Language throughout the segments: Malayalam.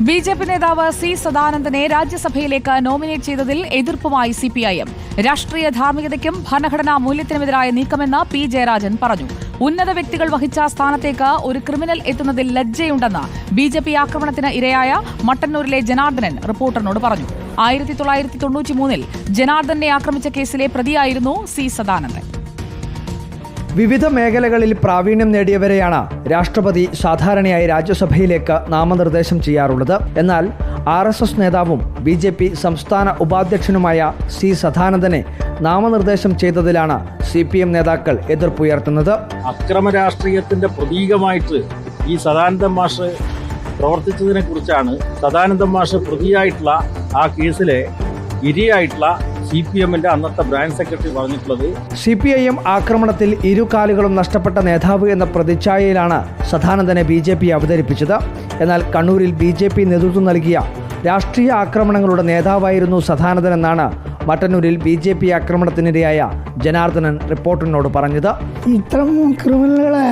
ബി.ജെ.പി നേതാവ് സി സദാനന്ദനെ രാജ്യസഭയിലേക്ക് നോമിനേറ്റ് ചെയ്തതിൽ എതിർപ്പുമായി സിപിഐഎം. രാഷ്ട്രീയ ധാർമ്മികതയ്ക്കും ഭരണഘടനാ മൂല്യത്തിനുമെതിരായ നീക്കമെന്ന് പി ജയരാജൻ പറഞ്ഞു. ഉന്നത വ്യക്തികൾ വഹിച്ച സ്ഥാനത്തേക്ക് ഒരു ക്രിമിനൽ എത്തുന്നതിൽ ലജ്ജയുണ്ടെന്ന് ബി.ജെ.പി ആക്രമണത്തിന് ഇരയായ മട്ടന്നൂരിലെ ജനാർദ്ദനൻ റിപ്പോർട്ടറിനോട് പറഞ്ഞു. 1993 ജനാർദ്ദനെ ആക്രമിച്ച കേസിലെ പ്രതിയായിരുന്നു സി സദാനന്ദൻ. വിവിധ മേഖലകളിൽ പ്രാവീണ്യം നേടിയവരെയാണ് രാഷ്ട്രപതി സാധാരണയായി രാജ്യസഭയിലേക്ക് നാമനിർദ്ദേശം ചെയ്യാറുള്ളത്. എന്നാൽ RSS നേതാവും ബി.ജെ.പി സംസ്ഥാന ഉപാധ്യക്ഷനുമായ സി സദാനന്ദനെ നാമനിർദ്ദേശം ചെയ്തതിലാണ് CPM നേതാക്കൾ എതിർപ്പുയർത്തുന്നത്. അക്രമ രാഷ്ട്രീയത്തിന്റെ പ്രതീകമായിട്ട് ഈ സദാനന്ദൻ മാഷ് പ്രവർത്തിച്ചതിനെ കുറിച്ചാണ് സദാനന്ദൻ മാഷ് പ്രതിയായിട്ടുള്ള ആ കേസിലെ ഇരയായിട്ടുള്ള CPMന്റെ അന്നത്തെ ബ്രാഞ്ച് സെക്രട്ടറി പറഞ്ഞിട്ടുള്ളത്. CPIM ആക്രമണത്തിൽ ഇരുകാലുകളും നഷ്ടപ്പെട്ട നേതാവ് എന്ന പ്രതിച്ഛായയിലാണ് സദാനന്ദനെ BJP അവതരിപ്പിച്ചത്. എന്നാൽ കണ്ണൂരിൽ BJP നേതൃത്വം നൽകിയ രാഷ്ട്രീയ ആക്രമണങ്ങളുടെ നേതാവായിരുന്നു സദാനന്ദൻ എന്നാണ് മട്ടന്നൂരിൽ BJP ആക്രമണത്തിനിരയായ ജനാർദ്ദനൻ റിപ്പോർട്ടറിനോട് പറഞ്ഞത്. ഇത്തരം ക്രിമിനലുകളെ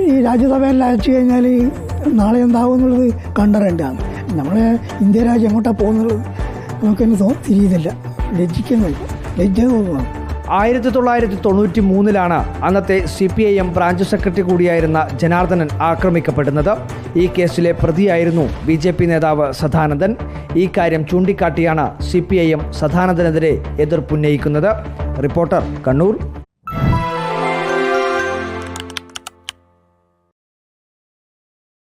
ഈ രാജ്യസഭയിൽ അയച്ചു കഴിഞ്ഞാൽ നാളെ എന്താവും എന്നുള്ളത് കണ്ടറിയേണ്ടതാണ്. നമ്മളെ ഇന്ത്യ രാജ്യം എങ്ങോട്ടാണ് പോകുന്നത് നമുക്കെന്നെ തിരിയുന്നില്ല. ലജ്ജിക്കുന്നില്ല, ലജ്ജ തോന്നണം. 1993 അന്നത്തെ CPIM ബ്രാഞ്ച് സെക്രട്ടറി കൂടിയായിരുന്ന ജനാർദ്ദനൻ ആക്രമിക്കപ്പെടുന്നത്. ഈ കേസിലെ പ്രതിയായിരുന്നു BJP നേതാവ് സദാനന്ദൻ. ഈ കാര്യം ചൂണ്ടിക്കാട്ടിയാണ് CPIM സദാനന്ദനെതിരെ എതിർപ്പുന്നയിക്കുന്നത്. റിപ്പോർട്ടർ, കണ്ണൂർ.